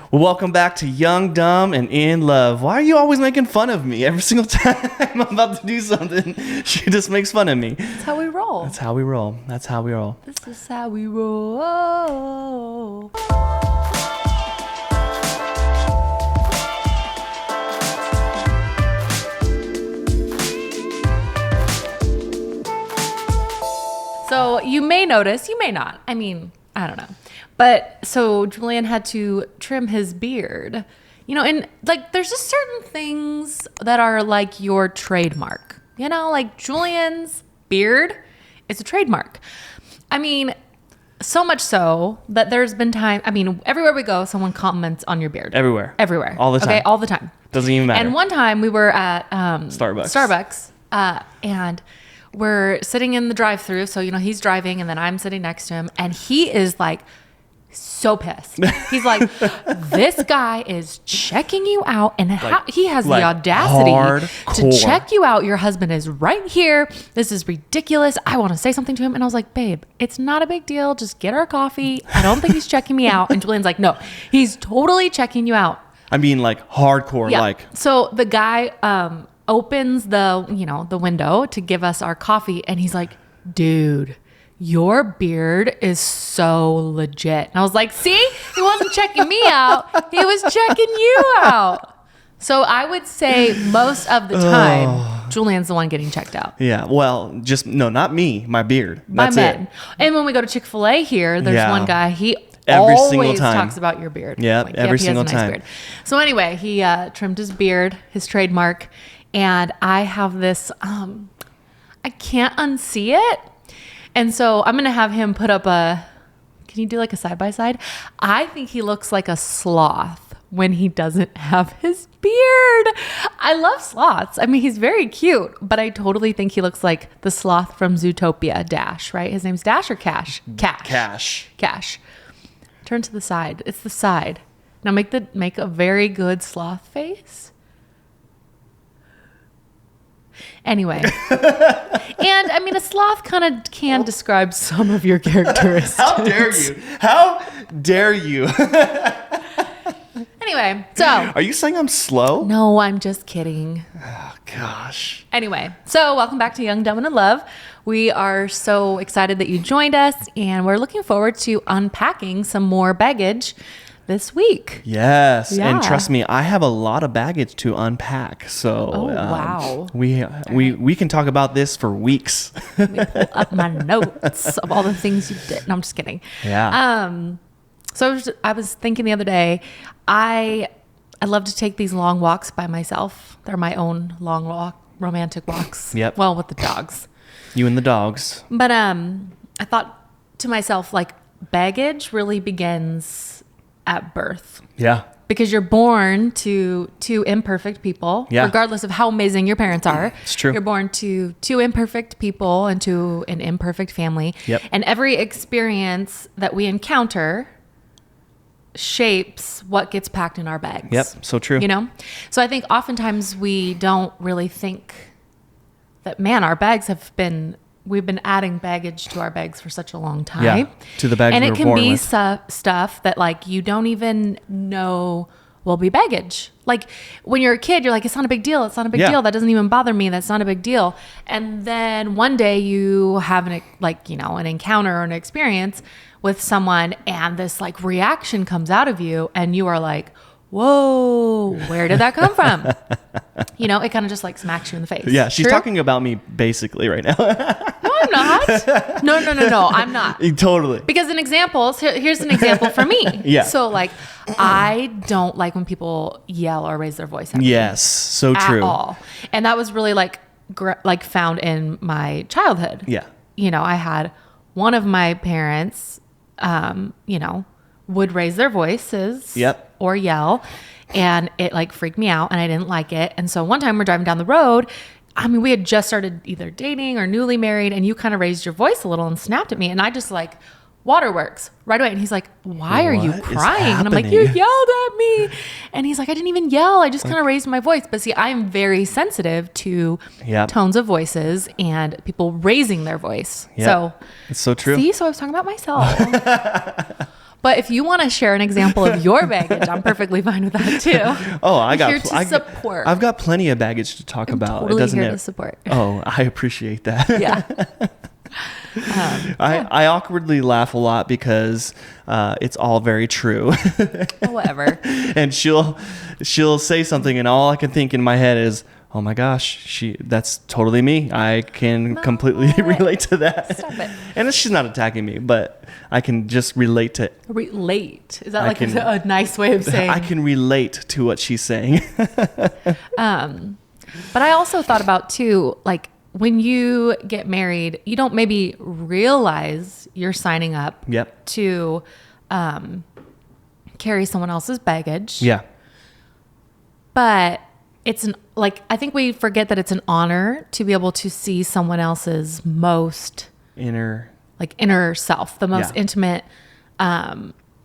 Well, welcome back to Young, Dumb, and In Love. Why are you always making fun of me? Every single time I'm about to do something, she just makes fun of me. That's how we roll. That's how we roll. That's how we roll. This is how we roll. So you may notice, you may not. I mean, I don't know. But so Julian had to trim his beard. You know, and like there's just certain things that are like your trademark. You know, like Julian's beard is a trademark. I mean, so much so that there's been time. I mean, everywhere we go, someone comments on your beard. Everywhere. All the time. Okay, all the time. Doesn't even matter. And one time we were at Starbucks. And we're sitting in the drive-thru. So, you know, he's driving and then I'm sitting next to him. And he is like so pissed. He's like, this guy is checking you out. And he has the audacity to check you out. Your husband is right here. This is ridiculous. I want to say something to him. And I was like, babe, it's not a big deal. Just get our coffee. I don't think he's checking me out. And Julian's like, no, he's totally checking you out. I mean, like hardcore, Yeah. like. So the guy opens the window to give us our coffee. And he's like, dude, your beard is so legit. And I was like, see, he wasn't checking me out. He was checking you out. So I would say most of the time, Julian's the one getting checked out. Yeah. Well, not me, my beard. That's by men. it. And when we go to Chick-fil-A here, there's one guy, he every always single time talks about your beard. Yeah, like, every he single has a nice time. Beard. So anyway, he trimmed his beard, his trademark. And I have this, I can't unsee it. And so I'm going to have him put up can you do like a side-by-side? I think he looks like a sloth when he doesn't have his beard. I love sloths. I mean, he's very cute, but I totally think he looks like the sloth from Zootopia, Dash, right? His name's Dash or Cash? Cash. Turn to the side. It's the side. Now make a very good sloth face. Anyway, and I mean, a sloth kind of can describe some of your characteristics. How dare you? Anyway, so. Are you saying I'm slow? No, I'm just kidding. Oh, gosh. Anyway, so welcome back to Young, Dumb, and in Love. We are so excited that you joined us, and we're looking forward to unpacking some more baggage this week. Yes. Yeah. And trust me, I have a lot of baggage to unpack. So wow. We can talk about this for weeks. Let me pull up my notes of all the things you did. No, I'm just kidding. Yeah. So I was thinking the other day, I love to take these long walks by myself. They're my own romantic walks. Yep. Well, with the dogs. You and the dogs. But I thought to myself, like, baggage really begins at birth. Yeah. Because you're born to two imperfect people, regardless of how amazing your parents are. It's true. You're born to two imperfect people and to an imperfect family. Yep. And every experience that we encounter shapes what gets packed in our bags. Yep. So true. You know? So I think oftentimes we don't really think that, man, our bags we've been adding baggage to our bags for such a long time. Yeah, to the bags and we it were can born be with. stuff that like you don't even know will be baggage. Like when you're a kid, you're like, it's not a big deal. It's not a big deal. That doesn't even bother me. That's not a big deal. And then one day you have an encounter or an experience with someone and this like reaction comes out of you and you are like, whoa, where did that come from? You know, it kind of just like smacks you in the face. Yeah, she's True? talking about me basically right now. No, I'm not. No, I'm not. Totally. Because here's an example for me. Yeah. So like, I don't like when people yell or raise their voice at me. Yes, so true. At all. And that was really like found in my childhood. Yeah. You know, I had one of my parents, would raise their voices or yell, and it like freaked me out and I didn't like it. And so one time we're driving down the road, I mean, we had just started either dating or newly married, and you kind of raised your voice a little and snapped at me, and I just like, waterworks right away. And he's like, why are you crying? And I'm like, you yelled at me. And he's like, I didn't even yell. I just kind of raised my voice. But see, I am very sensitive to tones of voices and people raising their voice. Yep. So it's so true. See, so I was talking about myself. But if you want to share an example of your baggage, I'm perfectly fine with that too. Oh, I'm here to support. I've got plenty of baggage to talk about. Totally it doesn't here to support. Oh, I appreciate that. Yeah. I awkwardly laugh a lot because it's all very true. Whatever. And she'll say something, and all I can think in my head is, oh my gosh, that's totally me. I can completely relate to that. Stop it. And she's not attacking me, but I can just relate to it. Relate. Is that a nice way of saying? I can relate to what she's saying. But I also thought about too, like when you get married, you don't maybe realize you're signing up to carry someone else's baggage. Yeah. But I think we forget that it's an honor to be able to see someone else's most inner self, the most intimate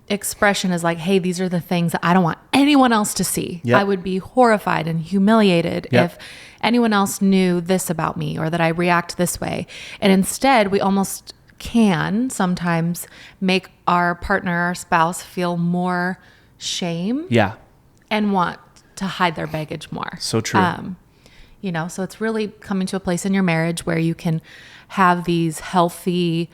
expression is like, hey, these are the things that I don't want anyone else to see. Yep. I would be horrified and humiliated if anyone else knew this about me or that I react this way. And instead, we almost can sometimes make our partner, our spouse feel more shame and want to hide their baggage more. So true. So it's really coming to a place in your marriage where you can have these healthy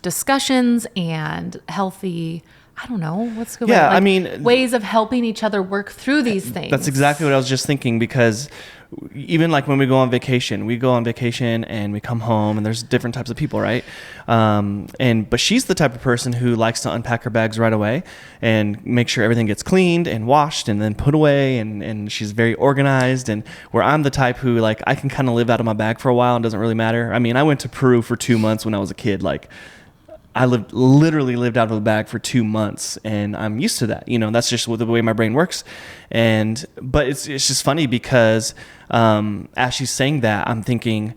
discussions and healthy, I don't know, what's good way? Ways of helping each other work through these things. That's exactly what I was just thinking, because even like when we go on vacation and we come home and there's different types of people, right? But she's the type of person who likes to unpack her bags right away and make sure everything gets cleaned and washed and then put away. And she's very organized, and where I'm the type who like, I can kind of live out of my bag for a while and it doesn't really matter. I mean, I went to Peru for 2 months when I was a kid. Like I literally lived out of a bag for 2 months, and I'm used to that. That's just the way my brain works. But it's just funny because as she's saying that, I'm thinking,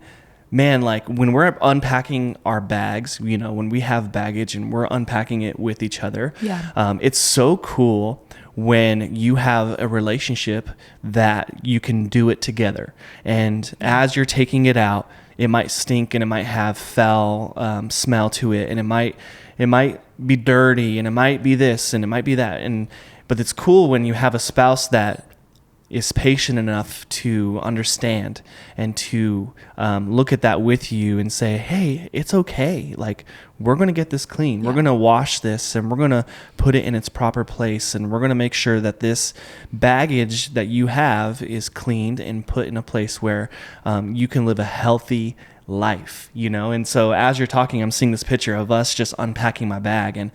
man, like when we're unpacking our bags, when we have baggage and we're unpacking it with each other, it's so cool when you have a relationship that you can do it together. And as you're taking it out, it might stink and it might have foul smell to it, and it might be dirty, and it might be this and it might be that. But it's cool when you have a spouse that is patient enough to understand and to look at that with you and say, hey, it's okay. Like, we're going to get this clean. We're going to wash this, and we're going to put it in its proper place. And we're going to make sure that this baggage that you have is cleaned and put in a place where you can live a healthy life, And so as you're talking, I'm seeing this picture of us just unpacking my bag and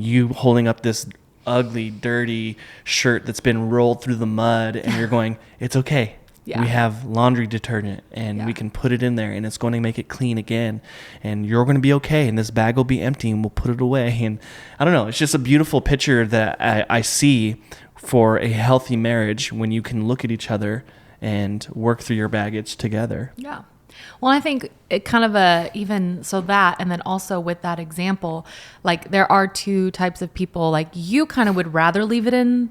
you holding up this ugly, dirty shirt that's been rolled through the mud, and you're going, it's okay. Yeah. We have laundry detergent, and we can put it in there, and it's going to make it clean again, and you're going to be okay, and this bag will be empty, and we'll put it away. And I don't know, it's just a beautiful picture that I see for a healthy marriage when you can look at each other and work through your baggage together. Yeah. Well, I think it kind of even so that, and then also with that example, like there are two types of people. Like you kind of would rather leave it in.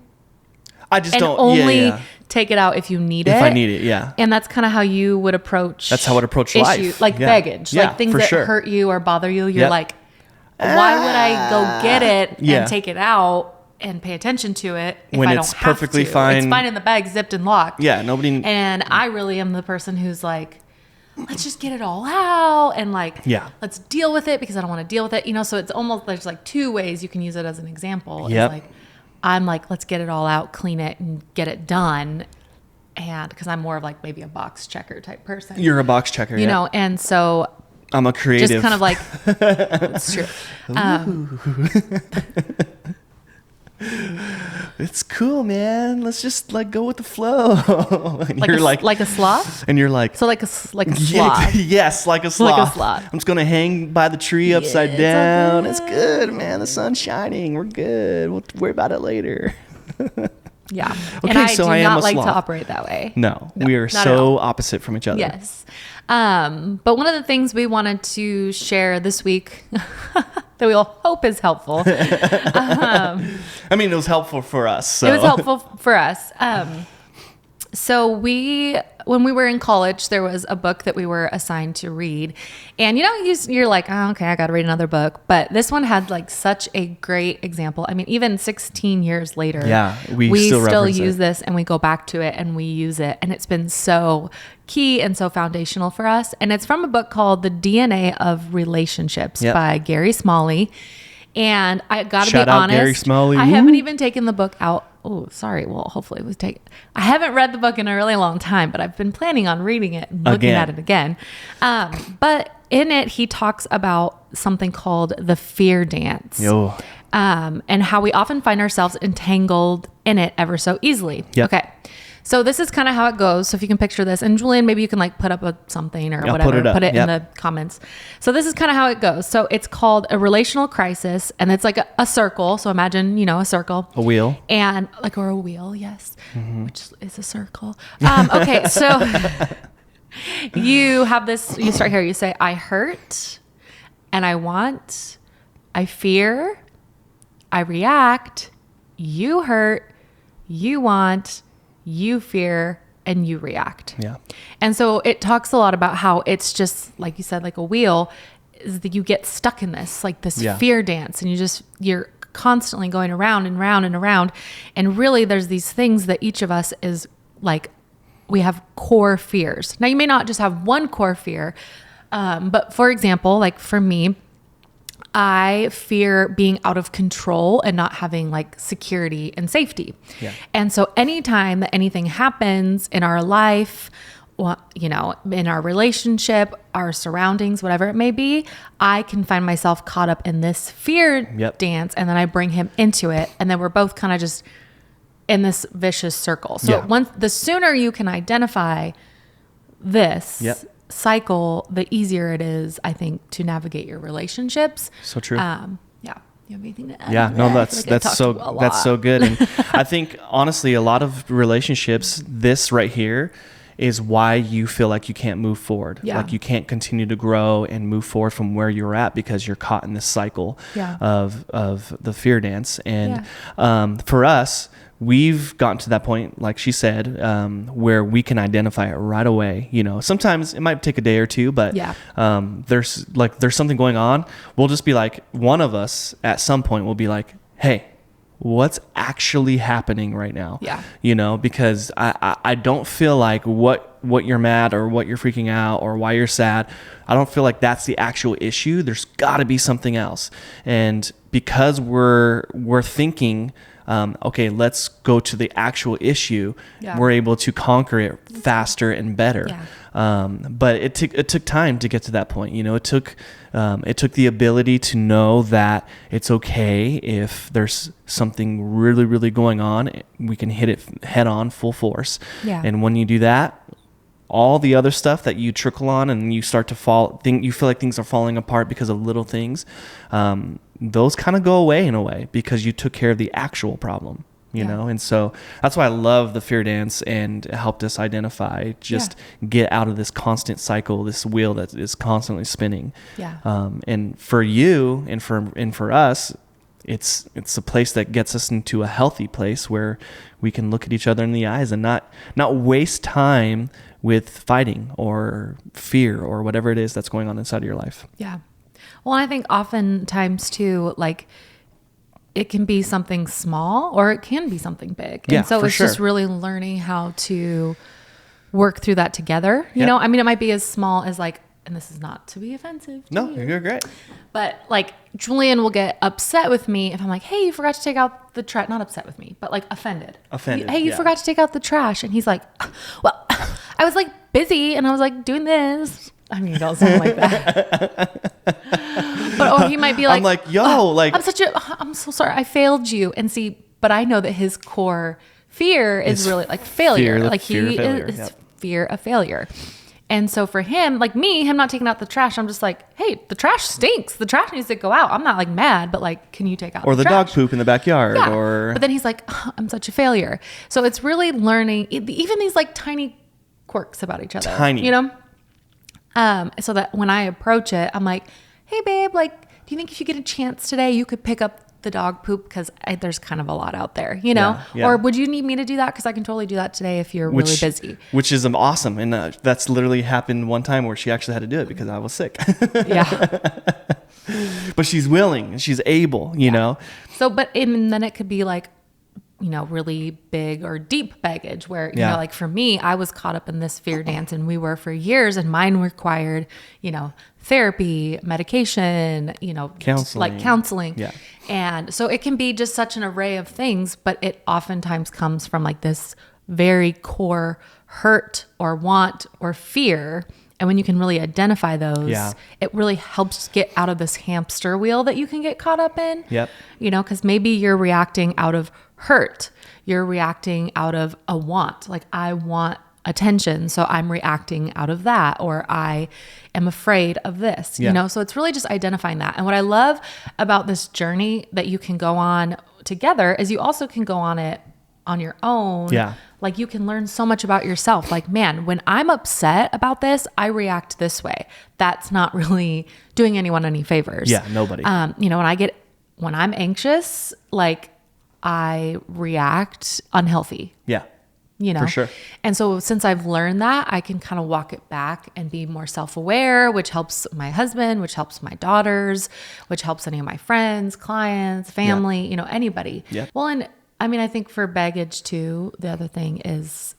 I just don't only take it out if you need it. If I need it, yeah. And that's kind of how you would approach. That's how I would approach life. Like baggage, like things that hurt you or bother you. You're like, why would I go get it and take it out and pay attention to it if when I don't it's have perfectly to? fine? It's fine in the bag, zipped and locked. Yeah, nobody. And I really am the person who's like, let's just get it all out and let's deal with it because I don't want to deal with it. So it's almost, there's like two ways you can use it as an example. Yep. It's like, I'm like, let's get it all out, clean it and get it done. And because I'm more of like maybe a box checker type person. You're a box checker, you know? And so I'm a creative. Just kind of like, it's true. It's cool, man. Let's just like go with the flow. And like you're like a sloth. And you're like, so like a sloth. Yes, like a sloth. Like a sloth. I'm just gonna hang by the tree upside down. It's good, man. The sun's shining. We're good. We'll worry about it later. Yeah. Okay, and I so do I am not a like sloth. to operate that way. No, we are so opposite from each other. Yes. But one of the things we wanted to share this week that we all hope is helpful. I mean, it was helpful for us. So. It was helpful for us. So when we were in college, there was a book that we were assigned to read. And you're like, oh, okay, I got to read another book. But this one had like such a great example. I mean, even 16 years later, we still use this and we go back to it and we use it. And it's been so key and so foundational for us. And it's from a book called The DNA of Relationships by Gary Smalley. And I got to be honest, Shout out Gary Smalley. I haven't even taken the book out. Oh, sorry. Well, hopefully it was taken. I haven't read the book in a really long time, but I've been planning on reading it and looking at it again. But in it, he talks about something called the fear dance. And how we often find ourselves entangled in it ever so easily. Okay. So this is kind of how it goes. So if you can picture this, and Julian, maybe you can like put up something or whatever, put it in the comments. So this is kind of how it goes. So it's called a relational crisis, and it's like a circle. So imagine, a circle, a wheel, and or a wheel, yes, which is a circle. Okay, so you have this. You start here. You say, "I hurt, and I want, I fear, I react, you hurt, you want, you fear, and you react." Yeah. And so it talks a lot about how it's just, like you said, like a wheel, is that you get stuck in this, like this fear dance, and you're constantly going around and round and around. And really there's these things that each of us is like, we have core fears. Now you may not just have one core fear, but for example, like for me, I fear being out of control and not having like security and safety. Yeah. And so anytime that anything happens in our life, in our relationship, our surroundings, whatever it may be, I can find myself caught up in this fear dance, and then I bring him into it. And then we're both kind of just in this vicious circle. So the sooner you can identify this cycle, the easier it is, I think, to navigate your relationships. So true. You have anything to add? Yeah, no, that's so good. And I think honestly, a lot of relationships, this right here is why you feel like you can't move forward. Yeah. Like you can't continue to grow and move forward from where you're at because you're caught in this cycle of the fear dance. And for us, we've gotten to that point, like she said, where we can identify it right away. Sometimes it might take a day or two, but there's something going on. We'll just be like, one of us at some point will be like, hey, what's actually happening right now? Yeah. Because I don't feel like what you're mad or what you're freaking out or why you're sad, I don't feel like that's the actual issue. There's got to be something else. And because we're thinking, okay, let's go to the actual issue, we're able to conquer it faster and better. But it took time to get to that point. It took the ability to know that it's okay if there's something really, really going on, we can hit it head on, full force. And when you do that, all the other stuff that you trickle on and you start to you feel like things are falling apart because of little things, those kind of go away in a way because you took care of the actual problem, you know? And so that's why I love the fear dance, and it helped us identify, get out of this constant cycle, this wheel that is constantly spinning. And for you and for us, it's a place that gets us into a healthy place where we can look at each other in the eyes and not waste time with fighting or fear or whatever it is that's going on inside of your life. Yeah. Well, I think oftentimes too, like it can be something small or it can be something big. And so it's just really learning how to work through that together. You know, I mean, it might be as small as like, and this is not to be offensive. No, you're great. But like Julian will get upset with me if I'm like, hey, you forgot to take out the trash. Not upset with me, but like offended. Hey, you forgot to take out the trash. And he's like, well, I was like busy and I was like doing this. I mean, you don't sound like that. Or he might be like, I'm like, yo, I'm so sorry. I failed you. And see, but I know that his core fear is really like failure. Fear of failure. And so for him, like him not taking out the trash, I'm just like, hey, the trash stinks. The trash needs to go out. I'm not like mad, but like, can you take out or the trash? dog poop in the backyard? Yeah. Or but then he's like, I'm such a failure. So it's really learning even these like tiny quirks about each other. You know? So that when I approach it, I'm like, hey babe, like, do you think if you get a chance today, you could pick up the dog poop because there's kind of a lot out there, you know? Yeah. Or would you need me to do that? Because I can totally do that today if you're really busy. Which is awesome. And that's literally happened one time where she actually had to do it because I was sick. Yeah. But she's willing and she's able, you know? So, and then it could be like, you know, really big or deep baggage where, you know, like for me, I was caught up in this fear dance and we were for years, and mine required, you know, therapy, medication, you know, counseling. Yeah. And so it can be just such an array of things, but it oftentimes comes from like this very core hurt or want or fear. And when you can really identify those, it really helps get out of this hamster wheel that you can get caught up in. Yep. You know, because maybe you're reacting out of hurt. You're reacting out of a want. Like, I want attention, so I'm reacting out of that. Or I am afraid of this, you know? So it's really just identifying that. And what I love about this journey that you can go on together is you also can go on it on your own. Yeah. Like, you can learn so much about yourself. Like, man, when I'm upset about this, I react this way. That's not really doing anyone any favors. Yeah, nobody. You know, when I'm anxious, like, I react unhealthy. Yeah. You know, for sure. And so since I've learned that, I can kind of walk it back and be more self-aware, which helps my husband, which helps my daughters, which helps any of my friends, clients, family, you know, anybody. Yeah. Well, and I mean, I think for baggage too, the other thing is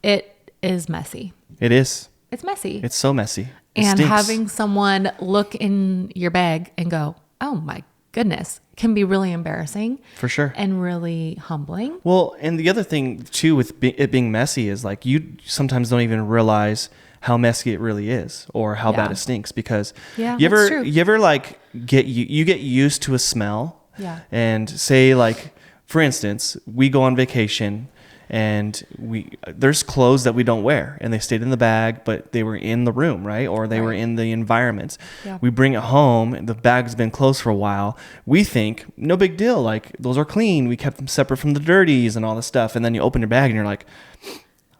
it is messy. It is. It's messy. It's so messy. It and stinks. having someone look in your bag and go, oh my goodness, can be really embarrassing. For sure. And really humbling. Well, and the other thing too with it being messy is like you sometimes don't even realize how messy it really is or how bad it stinks because you ever like get used to a smell. Yeah. And say like, for instance, we go on vacation and there's clothes that we don't wear and they stayed in the bag, but they were in the room, right? Or they were in the environment. Yeah. We bring it home and the bag's been closed for a while. We think no big deal. Like, those are clean. We kept them separate from the dirties and all this stuff. And then you open your bag and you're like,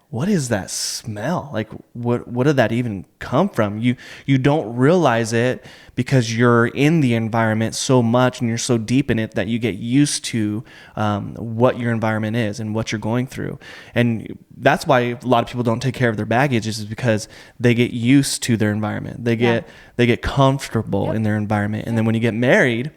what is that smell? Like, what did that even come from? You don't realize it because you're in the environment so much and you're so deep in it that you get used to what your environment is and what you're going through. And that's why a lot of people don't take care of their baggage, is because they get used to their environment. They get comfortable in their environment. And then when you get married,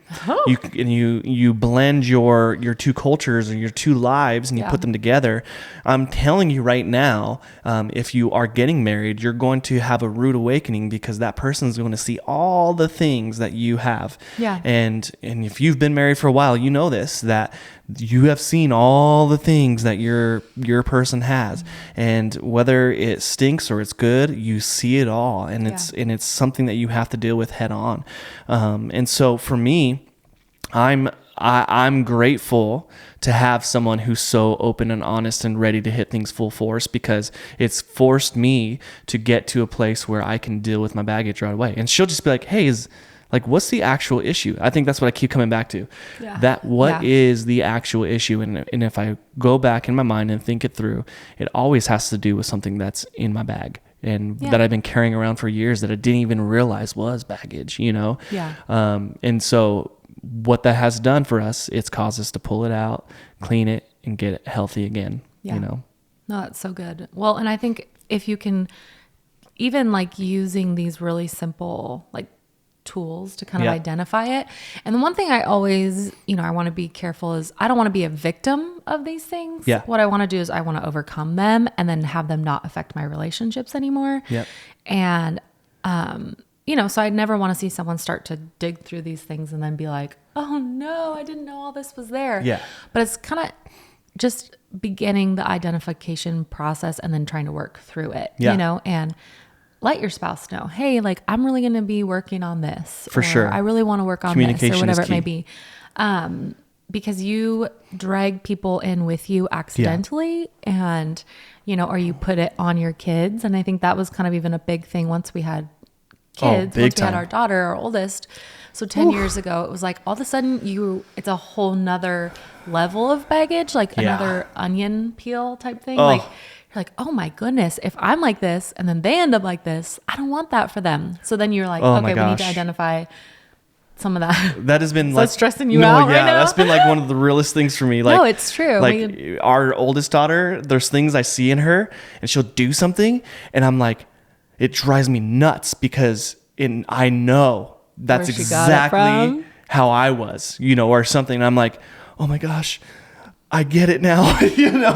you blend your two cultures or your two lives and you put them together. I'm telling you right now, if you are getting married, you're going to have a rude awakening because that person is going to see all the things that you have. Yeah. And if you've been married for a while, you know this, that you have seen all the things that your person has. And whether it stinks or it's good, you see it all. And it's something that you have to deal with head on. And so for me, I'm grateful to have someone who's so open and honest and ready to hit things full force, because it's forced me to get to a place where I can deal with my baggage right away. And she'll just be like, hey, what's the actual issue? I think that's what I keep coming back to. Yeah. What is the actual issue? And if I go back in my mind and think it through, it always has to do with something that's in my bag and that I've been carrying around for years that I didn't even realize was baggage, you know? Yeah. And so what that has done for us, it's caused us to pull it out, clean it, and get it healthy again, you know? No, that's so good. Well, and I think if you can, even like using these really simple, like, tools to kind of identify it. And the one thing I always, I want to be careful is I don't want to be a victim of these things. Yeah. What I want to do is I want to overcome them and then have them not affect my relationships anymore. Yep. And, so I'd never want to see someone start to dig through these things and then be like, oh no, I didn't know all this was there. Yeah. But it's kind of just beginning the identification process and then trying to work through it, and let your spouse know, hey, like, I'm really going to be working on this. For sure. I really want to work on this, or whatever it may be. Because you drag people in with you accidentally and, or you put it on your kids. And I think that was kind of even a big thing once we had kids, once we had our daughter, our oldest. So 10 years ago, it was like all of a sudden it's a whole nother level of baggage, like another onion peel type thing. Like, you're like, oh my goodness, if I'm like this and then they end up like this, I don't want that for them. So then you're like, we need to identify some of that. That has been So it's stressing you out right now? That's been like one of the realest things for me. Like, No, it's true. Like our oldest daughter, there's things I see in her and she'll do something and I'm like, it drives me nuts because I know that's exactly how I was, or something. And I'm like, oh my gosh, I get it now.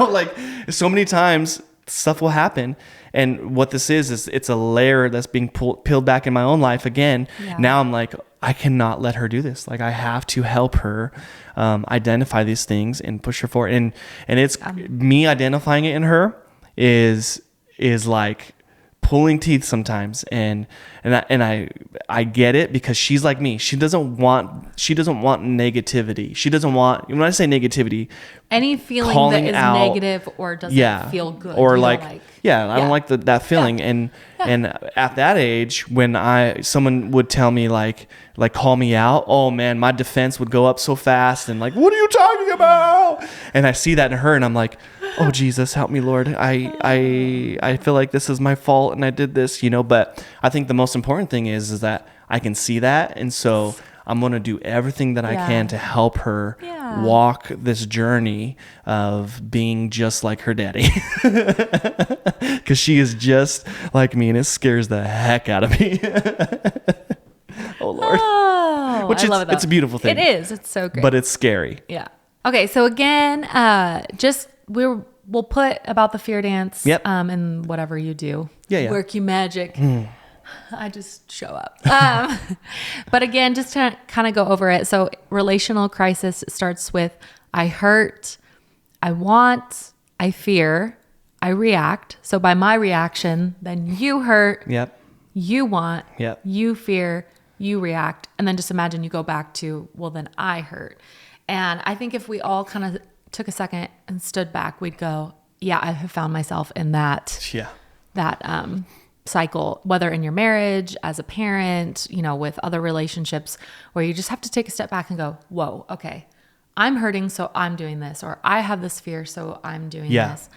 Like so many times stuff will happen. And what this is it's a layer that's being peeled back in my own life again. Yeah. Now I'm like, I cannot let her do this. Like I have to help her identify these things and push her forward. And it's me identifying it in her is like pulling teeth sometimes. And I get it because she's like me. She doesn't want negativity. She doesn't want, when I say negativity, any feeling that is negative or doesn't feel good. Or I don't like that feeling. Yeah. And at that age, when someone would tell me like call me out, oh man, my defense would go up so fast and like, what are you talking about? And I see that in her and I'm like, oh Jesus, help me, Lord. I feel like this is my fault and I did this, but I think the most important thing is that I can see that. And so I'm going to do everything that I can to help her walk this journey of being just like her daddy. Because she is just like me and it scares the heck out of me. Oh, Lord. Oh, I love it. It's a beautiful thing. It is. It's so great. But it's scary. Yeah. Okay. So again, we'll put about the fear dance in whatever you do. Yeah. Work your magic. I just show up. But again, just to kind of go over it. So relational crisis starts with I hurt, I want, I fear, I react. So by my reaction, then you hurt, you want, you fear, you react. And then just imagine you go back to, well, then I hurt. And I think if we all kind of took a second and stood back, we'd go, yeah, I have found myself in that cycle, whether in your marriage, as a parent, with other relationships, where you just have to take a step back and go, whoa, okay, I'm hurting, so I'm doing this, or I have this fear, so I'm doing this.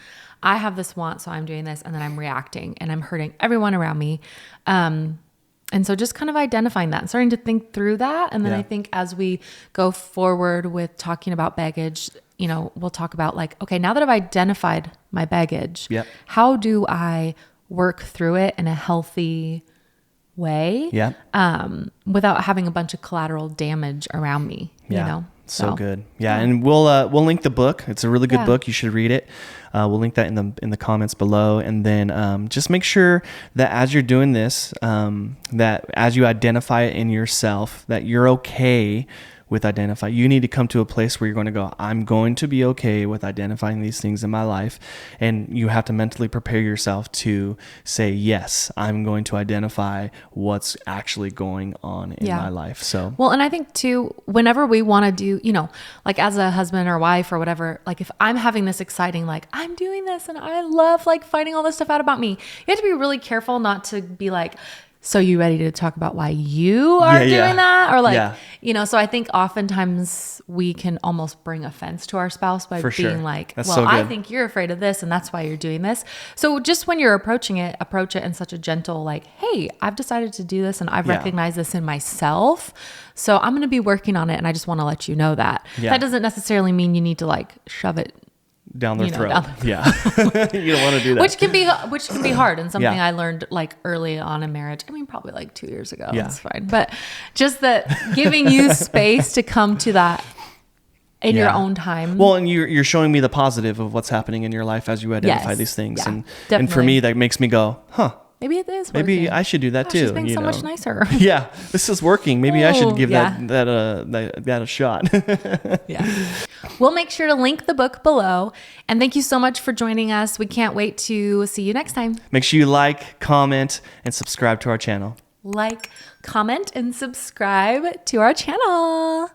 I have this want, so I'm doing this, and then I'm reacting and I'm hurting everyone around me. And so just kind of identifying that and starting to think through that. And then I think as we go forward with talking about baggage, we'll talk about like, okay, now that I've identified my baggage, how do I work through it in a healthy way without having a bunch of collateral damage around me, So good. Yeah. And we'll link the book. It's a really good book. You should read it. We'll link that in the comments below. And then just make sure that as you're doing this, that as you identify it in yourself, that you're okay with identify. You need to come to a place where you're going to go, I'm going to be okay with identifying these things in my life. And you have to mentally prepare yourself to say, yes, I'm going to identify what's actually going on in my life. So, well, and I think too, whenever we want to do, like as a husband or wife or whatever, like if I'm having this exciting, like I'm doing this and I love like finding all this stuff out about me, you have to be really careful not to be like, so you ready to talk about why you are doing that? Or like, so I think oftentimes we can almost bring offense to our spouse by being like, I think you're afraid of this and that's why you're doing this. So just when you're approaching it, approach it in such a gentle, like, hey, I've decided to do this and I've recognized this in myself. So I'm going to be working on it. And I just want to let you know that. That doesn't necessarily mean you need to like shove it down their throat. You don't want to do that. Which can be hard and something I learned like early on in marriage. I mean, probably like 2 years ago. It's fine. But just that giving you space to come to that in your own time. Well, and you're showing me the positive of what's happening in your life as you identify these things. And for me, that makes me go, maybe it is working. Maybe I should do that too. She's being so much nicer. This is working. Maybe I should give that a shot. We'll make sure to link the book below. And thank you so much for joining us. We can't wait to see you next time. Make sure you like, comment, and subscribe to our channel. Like, comment, and subscribe to our channel.